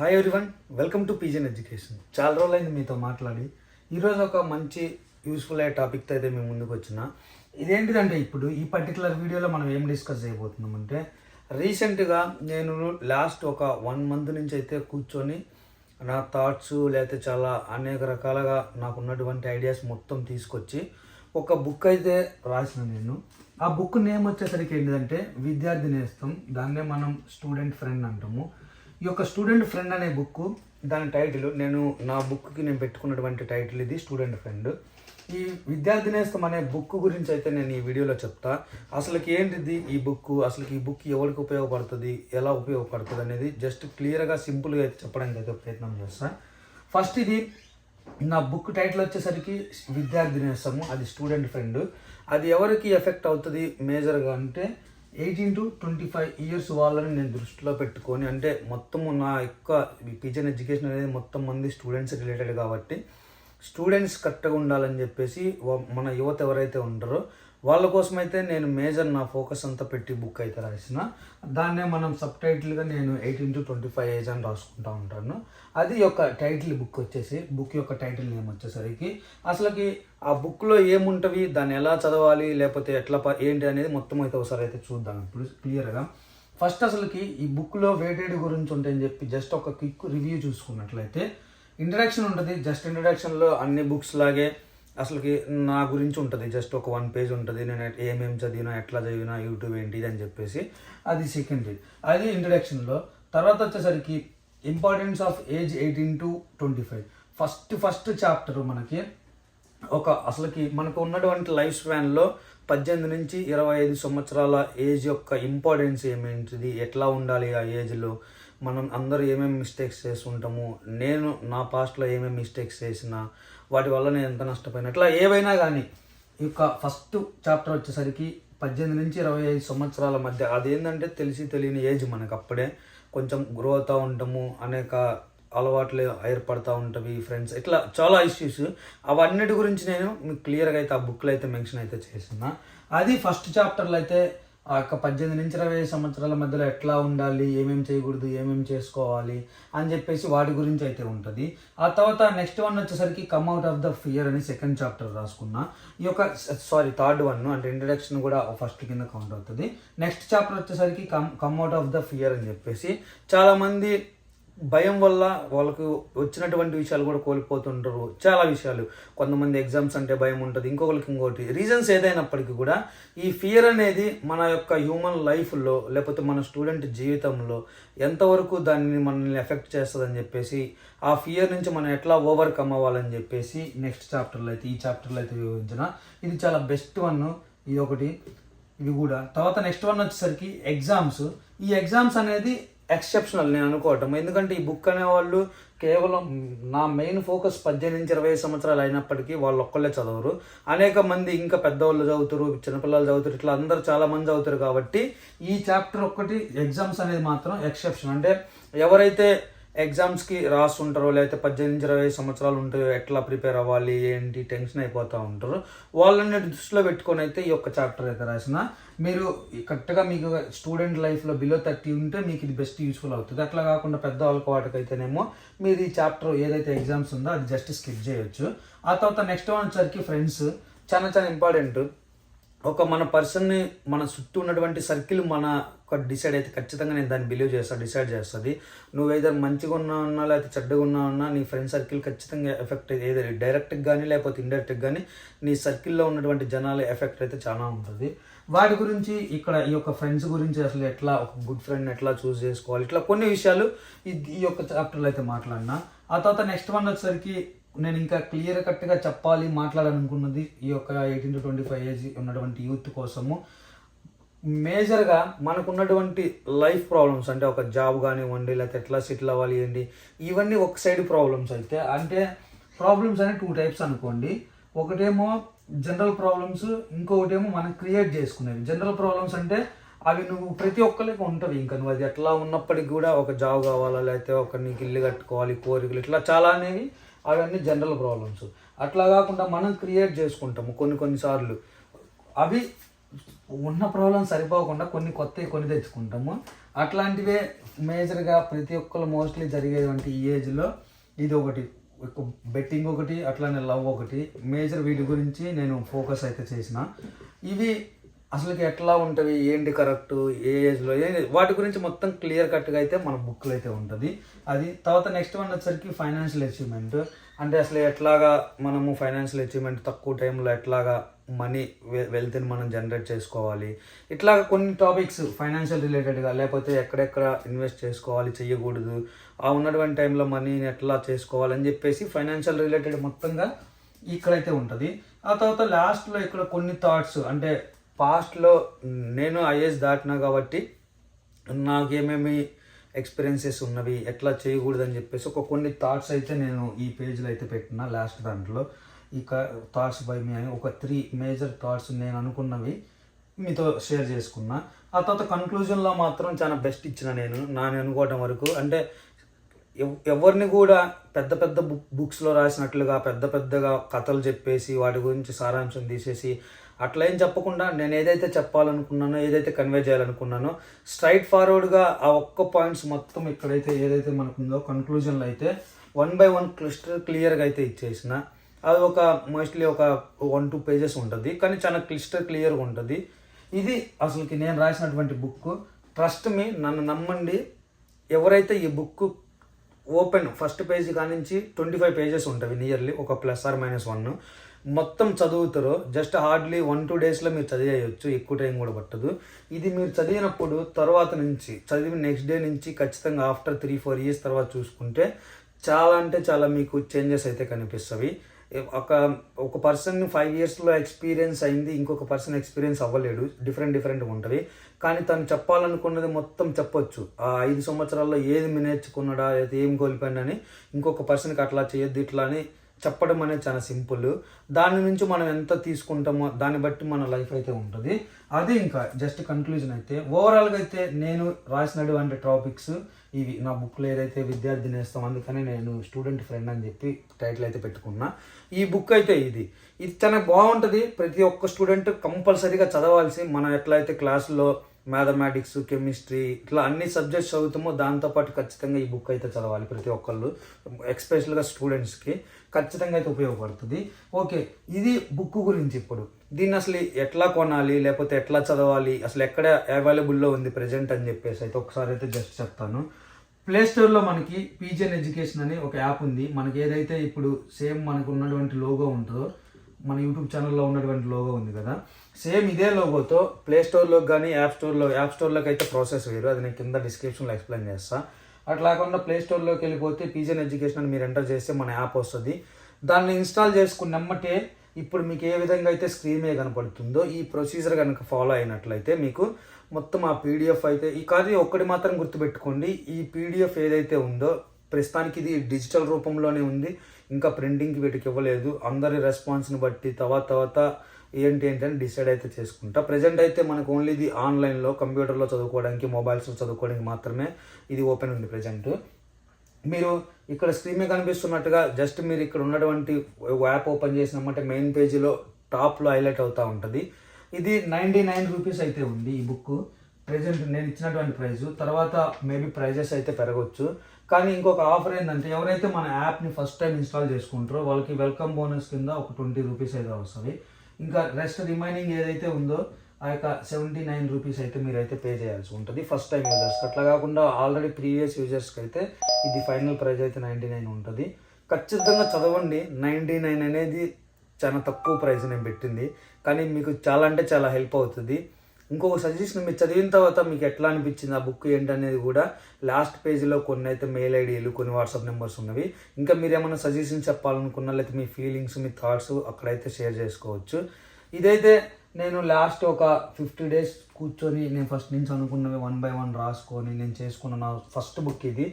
Hi everyone, welcome to pigeon education. చాలా రోజులైంది మీతో మాట్లాడి. ఈరోజు ఒక మంచి యూస్ఫుల్ అయ్యే టాపిక్తో అయితే మేము ముందుకు వచ్చిన. ఇదేంటిదంటే ఇప్పుడు ఈ పర్టికులర్ వీడియోలో మనం ఏం డిస్కస్ చేయబోతున్నామంటే, రీసెంట్గా నేను లాస్ట్ ఒక 1 మంత్ నుంచి అయితే కూర్చొని నా థాట్స్ లేకపోతే చాలా అనేక రకాలుగా నాకు ఉన్నటువంటి ఐడియాస్ మొత్తం తీసుకొచ్చి ఒక బుక్ అయితే రాసిన నేను. ఆ బుక్ నేమ్ వచ్చేసరికి ఏంటిదంటే విద్యార్థి నేస్తం. దాన్నే మనం స్టూడెంట్ ఫ్రెండ్ అంటాము. ఈ యొక్క స్టూడెంట్ ఫ్రెండ్ అనే బుక్, దాని టైటిల్ నా బుక్కి నేను పెట్టుకున్నటువంటి టైటిల్ ఇది, స్టూడెంట్ ఫ్రెండ్. ఈ విద్యార్థి నేస్తం అనే బుక్ గురించి అయితే నేను ఈ వీడియోలో చెప్తా. అసలుకి ఏంటిది ఈ బుక్, అసలుకి ఈ బుక్ ఎవరికి ఉపయోగపడుతుంది, ఎలా ఉపయోగపడుతుంది అనేది జస్ట్ క్లియర్గా సింపుల్గా అయితే చెప్పడానికి అయితే ప్రయత్నం చేస్తాను. ఫస్ట్ ఇది నా బుక్ టైటిల్ వచ్చేసరికి విద్యార్థి నేస్తము, అది స్టూడెంట్ ఫ్రెండ్. అది ఎవరికి ఎఫెక్ట్ అవుతుంది మేజర్గా అంటే 18 to 25 ఇయర్స్ వాళ్ళని నేను దృష్టిలో పెట్టుకొని, అంటే మొత్తము నా యొక్క పీజన్ ఎడ్యుకేషన్ అనేది మొత్తం మంది స్టూడెంట్స్ రిలేటెడ్ కాబట్టి స్టూడెంట్స్ కరెక్ట్గా ఉండాలని చెప్పేసి మన యువత ఎవరైతే ఉంటారో వాళ్ళ కోసం అయితే నేను మేజర్ నా ఫోకస్ అంతా పెట్టి బుక్ అయితే రాసిన. దాన్నే మనం సబ్ టైటిల్గా నేను 18 to 25 ఏజ్ అని రాసుకుంటూ ఉంటాను. అది యొక్క టైటిల్ బుక్ వచ్చేసి, బుక్ యొక్క టైటిల్ నేమ్ వచ్చేసరికి అసలుకి ఆ బుక్లో ఏముంటవి, దాన్ని ఎలా చదవాలి, లేకపోతే ఎట్లా ఏంటి అనేది మొత్తం అయితే ఒకసారి అయితే చూద్దాం ఇప్పుడు క్లియర్గా. ఫస్ట్ అసలుకి ఈ బుక్లో వెయిటెడ్ గురించి ఉంటాయని చెప్పి జస్ట్ ఒక క్విక్ రివ్యూ చూసుకున్నట్లయితే ఇంట్రడక్షన్ ఉంటుంది. జస్ట్ ఇంట్రడక్షన్లో అన్ని బుక్స్ లాగే అసలుకి నా గురించి ఉంటుంది. జస్ట్ ఒక 1 పేజ్ ఉంటుంది, నేను ఏమేమి చదివినా, ఎట్లా చదివినా, యూట్యూబ్ ఏంటి అని చెప్పేసి. అది సెకండరీ, అది ఇంట్రడక్షన్లో. తర్వాత వచ్చేసరికి importance of age 18 to 25. First chapter మనకి అసలుకి మనకు ఉన్నటువంటి లైఫ్ స్పాన్లో 18 నుంచి 25 సంవత్సరాల ఏజ్ యొక్క ఇంపార్టెన్స్ ఏమేంటిది, ఎట్లా ఉండాలి ఆ ఏజ్లో, మనం అందరూ ఏమేమి మిస్టేక్స్ చేస్తుంటాము, నేను నా పాస్ట్లో ఏమేమి మిస్టేక్స్ చేసినా వాటి వల్ల నేను ఎంత నష్టపోయినా, ఇట్లా ఏవైనా కానీ ఈ యొక్క ఫస్ట్ చాప్టర్ వచ్చేసరికి 18 నుంచి 25 సంవత్సరాల మధ్య. అదేంటంటే తెలియని ఏజ్ మనకు. అప్పుడే కొంచెం గ్రో అవుతూ ఉంటాము, అనేక అలవాట్లు ఏర్పడుతూ ఉంటవి, ఫ్రెండ్స్, ఇట్లా చాలా ఇష్యూస్. అవన్నిటి గురించి నేను మీకు క్లియర్గా అయితే ఆ బుక్లో అయితే మెన్షన్ అయితే చేసిన. అది ఫస్ట్ చాప్టర్లో అయితే ఆ యొక్క 18 నుంచి 25 సంవత్సరాల మధ్యలో ఎట్లా ఉండాలి, ఏమేమి చేయకూడదు, ఏమేమి చేసుకోవాలి అని చెప్పేసి వాటి గురించి అయితే ఉంటుంది. ఆ తర్వాత నెక్స్ట్ వన్ వచ్చేసరికి come out of the fear అని సెకండ్ చాప్టర్ రాసుకున్నా. ఈ యొక్క థర్డ్ వన్ అంటే ఇంట్రడక్షన్ కూడా ఫస్ట్ కింద కౌంట్ అవుతుంది. నెక్స్ట్ చాప్టర్ వచ్చేసరికి come out of the fear అని చెప్పేసి చాలామంది భయం వల్ల వాళ్ళకు వచ్చినటువంటి విషయాలు కూడా కోల్పోతుంటారు. చాలా విషయాలు, కొంతమంది ఎగ్జామ్స్ అంటే భయం ఉంటుంది, ఇంకోటి రీజన్స్ ఏదైనప్పటికీ కూడా ఈ ఫియర్ అనేది మన యొక్క హ్యూమన్ లైఫ్లో లేకపోతే మన స్టూడెంట్ జీవితంలో ఎంతవరకు మనల్ని ఎఫెక్ట్ చేస్తుందని చెప్పేసి, ఆ ఫియర్ నుంచి మనం ఎట్లా ఓవర్కమ్ అవ్వాలని చెప్పేసి నెక్స్ట్ చాప్టర్లో అయితే, ఈ చాప్టర్లో అయితే వివరించిన. ఇది చాలా బెస్ట్ వన్, ఇది ఒకటి, ఇది కూడా. తర్వాత నెక్స్ట్ వన్ వచ్చేసరికి ఎగ్జామ్స్. ఈ ఎగ్జామ్స్ అనేది ఎక్సెప్షనల్ నేను అనుకోవటం. ఎందుకంటే ఈ బుక్ అనేవాళ్ళు కేవలం నా మెయిన్ ఫోకస్ 18 నుంచి 25 సంవత్సరాలు అయినప్పటికీ వాళ్ళు ఒక్కళ్ళే చదవరు, అనేక మంది ఇంకా పెద్దవాళ్ళు చదువుతారు, చిన్నపిల్లలు చదువుతారు, ఇట్లా అందరూ చాలా మంది చదువుతారు. కాబట్టి ఈ చాప్టర్ ఒక్కటి ఎగ్జామ్స్ అనేది మాత్రం ఎక్సెప్షన్. అంటే ఎవరైతే ఎగ్జామ్స్కి రాస్తుంటారో లేకపోతే 18 నుంచి 25 సంవత్సరాలు ఉంటాయో, ఎట్లా ప్రిపేర్ అవ్వాలి ఏంటి టెన్షన్ అయిపోతూ ఉంటారు, వాళ్ళని దృష్టిలో పెట్టుకొని అయితే ఈ యొక్క చాప్టర్ అయితే రాసిన. మీరు కరెక్ట్గా మీకు స్టూడెంట్ లైఫ్లో బిలో 30 ఉంటే మీకు ఇది బెస్ట్ యూస్ఫుల్ అవుతుంది. అట్లా కాకుండా పెద్ద వాటికైతేనేమో మీరు ఈ చాప్టర్ ఏదైతే ఎగ్జామ్స్ ఉందో అది జస్ట్ స్కిప్ చేయొచ్చు. ఆ తర్వాత నెక్స్ట్ వన్ వచ్చరికి ఫ్రెండ్స్. చాలా ఇంపార్టెంట్. మన పర్సన్ని, మన చుట్టూ ఉన్నటువంటి సర్కిల్ మన డిసైడ్ అయితే ఖచ్చితంగా నేను దాన్ని బిలీవ్ డిసైడ్ చేస్తుంది. నువ్వు ఏదో మంచిగా ఉన్నా లేకపోతే చెడ్డగా ఉన్నా నీ ఫ్రెండ్ సర్కిల్ ఖచ్చితంగా ఎఫెక్ట్ అయితే ఏదో డైరెక్ట్గా కానీ లేకపోతే ఇండైరెక్ట్గా కానీ నీ సర్కిల్లో ఉన్నటువంటి జనాల ఎఫెక్ట్ అయితే చాలా ఉంటుంది. వాటి గురించి ఇక్కడ ఈ యొక్క ఫ్రెండ్స్ గురించి అసలు ఎట్లా ఒక గుడ్ ఫ్రెండ్ ఎట్లా చూస్ చేసుకోవాలి, ఇట్లా కొన్ని విషయాలు ఈ యొక్క చాప్టర్లో అయితే మాట్లాడినా. ఆ తర్వాత నెక్స్ట్ వన్ వచ్చేసరికి నేను ఇంకా క్లియర్ కట్గా చెప్పాలి మాట్లాడాలనుకున్నది ఈ యొక్క 18 to 25 ఏజ్ ఉన్నటువంటి యూత్ కోసము. మేజర్గా మనకున్నటువంటి లైఫ్ ప్రాబ్లమ్స్, అంటే ఒక జాబ్ కానివ్వండి లేకపోతే ఎట్లా సెటిల్ అవ్వాలి ఏంటి, ఇవన్నీ ఒక సైడ్ ప్రాబ్లమ్స్ అయితే. అంటే ప్రాబ్లమ్స్ అనేవి 2 టైప్స్ అనుకోండి. ఒకటేమో జనరల్ ప్రాబ్లమ్స్, ఇంకొకటేమో మనం క్రియేట్ చేసుకునేవి. జనరల్ ప్రాబ్లమ్స్ అంటే అవి నువ్వు ప్రతి ఒక్కరికి ఉంటుంది. ఇంకా నువ్వు అది ఎట్లా ఉన్నప్పటికీ కూడా ఒక జాబ్ కావాలా, లేకపోతే నీకు ఇల్లు కట్టుకోవాలి, కోరికలు, ఇట్లా చాలా అనేవి అవన్నీ జనరల్ ప్రాబ్లమ్స్. అట్లా కాకుండా మనం క్రియేట్ చేసుకుంటాము కొన్నిసార్లు. అవి ఉన్న ప్రాబ్లం సరిపోకుండా కొన్ని కొత్తవి తెచ్చుకుంటాము. అట్లాంటివే మేజర్గా ప్రతి ఒక్కరు మోస్ట్లీ జరిగేటువంటి ఈ ఏజ్లో ఇది ఒకటి, బెట్టింగ్ ఒకటి, అట్లానే లవ్ ఒకటి మేజర్. వీటి గురించి నేను ఫోకస్ అయితే చేసిన. ఇవి అసలుకి ఎట్లా ఉంటుంది, ఏంటి కరెక్ట్, ఏ ఏజ్లో వాటి గురించి మొత్తం క్లియర్ కట్గా అయితే మన బుక్లో అయితే ఉంటుంది. అది తర్వాత నెక్స్ట్ వన్ వచ్చేసరికి ఫైనాన్షియల్ అచీవ్మెంట్. అంటే అసలు ఎట్లాగా మనము ఫైనాన్షియల్ అచీవ్మెంట్ తక్కువ టైంలో ఎట్లాగా మనీ వెల్త్ని మనం జనరేట్ చేసుకోవాలి, ఇట్లా కొన్ని టాపిక్స్ ఫైనాన్షియల్ రిలేటెడ్గా, లేకపోతే ఎక్కడెక్కడ ఇన్వెస్ట్ చేసుకోవాలి, చెయ్యకూడదు, ఆ ఉన్నటువంటి టైంలో మనీని ఎట్లా చేసుకోవాలని చెప్పేసి ఫైనాన్షియల్ రిలేటెడ్ మొత్తంగా ఇక్కడైతే ఉంటుంది. ఆ తర్వాత లాస్ట్లో ఇక్కడ కొన్ని థాట్స్, అంటే పాస్ట్లో నేను ఐఏఎస్ దాటినా కాబట్టి నాకేమేమి ఎక్స్పీరియన్సెస్ ఉన్నవి, ఎట్లా చేయకూడదని చెప్పేసి కొన్ని థాట్స్ అయితే నేను ఈ పేజ్లో అయితే పెట్టిన. లాస్ట్ దాంట్లో ఇక థాట్స్ బై మీ అని ఒక 3 మేజర్ థాట్స్ నేను అనుకున్నవి మీతో షేర్ చేసుకున్నా. ఆ తర్వాత కన్క్లూజన్లో మాత్రం చాలా బెస్ట్ ఇచ్చిన నేను అనుకోవటం వరకు. అంటే ఎవరిని కూడా పెద్ద పెద్ద బుక్స్లో రాసినట్లుగా పెద్దగా కథలు చెప్పేసి వాటి గురించి సారాంశం తీసేసి అట్లా ఏం చెప్పకుండా నేను ఏదైతే చెప్పాలనుకున్నానో, ఏదైతే కన్వే చేయాలనుకున్నానో స్ట్రైట్ ఫార్వర్డ్గా ఆ ఒక్క పాయింట్స్ మొత్తం ఇక్కడైతే ఏదైతే మనకుందో కన్క్లూజన్లో అయితే 1 by 1 క్లియర్గా అయితే ఇచ్చేసిన. అది మోస్ట్లీ ఒక 1-2 pages ఉంటుంది, కానీ చాలా క్లియర్గా ఉంటుంది. ఇది అసలుకి నేను రాసినటువంటి బుక్. ట్రస్ట్ మీ, నన్ను నమ్మండి. ఎవరైతే ఈ బుక్ ఓపెన్ ఫస్ట్ పేజీ కానించి 25 pages ఉంటుంది నియర్లీ, ఒక +or-1 మొత్తం చదువుతారో జస్ట్ హార్డ్లీ 1-2 daysలో మీరు చదివేయచ్చు, ఎక్కువ టైం కూడా పట్టదు. ఇది మీరు చదివినప్పుడు తర్వాత నుంచి చదివిన నెక్స్ట్ డే నుంచి ఖచ్చితంగా ఆఫ్టర్ 3-4 years తర్వాత చూసుకుంటే చాలా అంటే చాలా మీకు చేంజెస్ అయితే కనిపిస్తవి. ఒక పర్సన్ 5 yearsలో ఎక్స్పీరియన్స్ అయింది, ఇంకొక పర్సన్ ఎక్స్పీరియన్స్ అవ్వలేడు, డిఫరెంట్ ఉంటుంది. కానీ తను చెప్పాలనుకున్నది మొత్తం చెప్పొచ్చు. ఆ 5 సంవత్సరాల్లో ఏది నేర్చుకున్నాడా, లేదా ఏం కోల్పోయాడని ఇంకొక పర్సన్కి అట్లా చేయొద్దు ఇట్లా అని చెప్పడం అనేది చాలా సింపుల్. దాని నుంచి మనం ఎంత తీసుకుంటామో దాన్ని బట్టి మన లైఫ్ అయితే ఉంటుంది. అది ఇంకా జస్ట్ కన్క్లూజన్ అయితే ఓవరాల్గా అయితే నేను రాసినటువంటి టాపిక్స్ ఇవి. నా బుక్లో ఏదైతే విద్యార్థి నేస్తాం, అందుకని నేను స్టూడెంట్ ఫ్రెండ్ అని చెప్పి టైటిల్ అయితే పెట్టుకున్నా. ఈ బుక్ అయితే ఇది చాలా బాగుంటుంది. ప్రతి ఒక్క స్టూడెంట్ కంపల్సరీగా చదవాల్సి. మనం ఎట్లయితే క్లాసులో మ్యాథమెటిక్స్, కెమిస్ట్రీ ఇట్లా అన్ని సబ్జెక్ట్స్ చదువుతామో దాంతోపాటు ఖచ్చితంగా ఈ బుక్ అయితే చదవాలి ప్రతి ఒక్కళ్ళు, ఎక్స్పెషల్గా స్టూడెంట్స్కి ఖచ్చితంగా అయితే ఉపయోగపడుతుంది. ఓకే, ఇది బుక్ గురించి. ఇప్పుడు దీన్ని అసలు ఎట్లా కొనాలి, లేకపోతే ఎట్లా చదవాలి, అసలు ఎక్కడ అవైలబుల్లో ఉంది ప్రజెంట్ అని చెప్పేసి అయితే ఒకసారి అయితే జస్ట్ చెప్తాను. ప్లేస్టోర్లో మనకి పీజీఎన్ ఎడ్యుకేషన్ అని ఒక యాప్ ఉంది. మనకి ఏదైతే ఇప్పుడు సేమ్ మనకు ఉన్నటువంటి లోగో ఉంటుందో, మన యూట్యూబ్ ఛానల్లో ఉన్నటువంటి లోగో ఉంది కదా, సేమ్ ఇదే లోగోతో ప్లేస్టోర్లోకి కానీ యాప్ స్టోర్లోకి అయితే ప్రాసెస్ వేరు. అది నేను కింద డిస్క్రిప్షన్లో ఎక్స్ప్లెయిన్ చేస్తాను. అట్లా కాకుండా ప్లేస్టోర్లోకి వెళ్ళిపోతే పీజీఎన్ ఎడ్యుకేషన్ అని మీరు ఎంటర్ చేస్తే మన యాప్ వస్తుంది. దాన్ని ఇన్స్టాల్ చేసుకున్నమ్మటే ఇప్పుడు మీకు ఏ విధంగా అయితే స్క్రీన్ మీద కనపడుతుందో ఈ ప్రొసీజర్ కనుక ఫాలో అయినట్లయితే మీకు మొత్తం ఆ పీడిఎఫ్ అయితే కానీ ఒక్కటి మాత్రం గుర్తుపెట్టుకోండి, ఈ పీడిఎఫ్ ఏదైతే ఉందో ప్రస్తుతానికి ఇది డిజిటల్ రూపంలోనే ఉంది, ఇంకా ప్రింటింగ్కి వీటికి ఇవ్వలేదు. అందరి రెస్పాన్స్ని బట్టి తర్వాత ఏంటి అని డిసైడ్ అయితే చేసుకుంటా. ప్రజెంట్ అయితే మనకు ఓన్లీ ఇది ఆన్లైన్లో కంప్యూటర్లో చదువుకోవడానికి, మొబైల్స్లో చదువుకోవడానికి మాత్రమే ఇది ఓపెన్ ఉంది ప్రజెంట్. మీరు ఇక్కడ స్క్రీన్ మీద కనిపిస్తున్నట్టుగా జస్ట్ మీరు ఇక్కడ ఉన్నటువంటి యాప్ ఓపెన్ చేసినామంటే మెయిన్ పేజీలో టాప్లో హైలైట్ అవుతూ ఉంటుంది. ఇది 99 రూపీస్ అయితే ఉంది ఈ బుక్ ప్రజెంట్ నేను ఇచ్చినటువంటి ప్రైజు. తర్వాత మేబీ ప్రైజెస్ అయితే పెరగవచ్చు. కానీ ఇంకొక ఆఫర్ ఏంటంటే ఎవరైతే మన యాప్ని ఫస్ట్ టైం ఇన్స్టాల్ చేసుకుంటారో వాళ్ళకి వెల్కమ్ బోనస్ కింద ఒక 20 రూపీస్ అయితే వస్తుంది. ఇంకా రెస్ట్ రిమైనింగ్ ఏదైతే ఉందో ఆ యొక్క 79 రూపీస్ అయితే మీరైతే పే చేయాల్సి ఉంటుంది ఫస్ట్ టైం యూజర్స్కి. అట్లా కాకుండా ఆల్రెడీ ప్రీవియస్ యూజర్స్కి అయితే ఇది ఫైనల్ ప్రైస్ అయితే 99 ఉంటుంది. ఖచ్చితంగా చదవండి. 99 అనేది చాలా తక్కువ ప్రైస్ నేను పెట్టింది, కానీ మీకు చాలా అంటే చాలా హెల్ప్ అవుతుంది. ఇంకొక సజెషన్, మీరు చదివిన తర్వాత మీకు ఎట్లా అనిపించింది ఆ బుక్ ఏంటనేది కూడా లాస్ట్ పేజీలో కొన్ని అయితే మెయిల్ ఐడీలు, కొన్ని వాట్సాప్ నెంబర్స్ ఉన్నవి. ఇంకా మీరు ఏమైనా సజెషన్ చెప్పాలనుకున్నా, లేకపోతే మీ ఫీలింగ్స్, మీ థాట్స్ అక్కడైతే షేర్ చేసుకోవచ్చు. ఇదైతే నేను లాస్ట్ ఒక 50 days కూర్చొని నేను ఫస్ట్ నుంచి అనుకున్నవి 1 by 1 రాసుకొని నేను చేసుకున్న నా ఫస్ట్ బుక్ ఇది.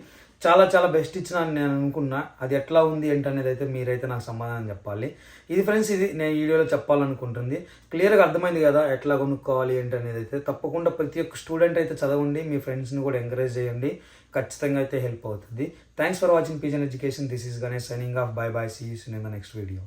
చాలా చాలా బెస్ట్ ఇచ్చిన నేను అనుకున్నా. అది ఎట్లా ఉంది ఏంటనేది అయితే మీరైతే నాకు సమాధానం చెప్పాలి. ఇది ఫ్రెండ్స్, ఇది నేను ఈ వీడియోలో చెప్పాలనుకుంటుంది. క్లియర్గా అర్థమైంది కదా ఎట్లా కొనుక్కోవాలి ఏంటనేది అయితే. తప్పకుండా ప్రతి ఒక్క స్టూడెంట్ అయితే చదవండి, మీ ఫ్రెండ్స్ని కూడా ఎంకరేజ్ చేయండి, ఖచ్చితంగా అయితే హెల్ప్ అవుతుంది. Thanks for watching PGN education. This is Ganesh signing off. Bye bye, see you soon in the next video.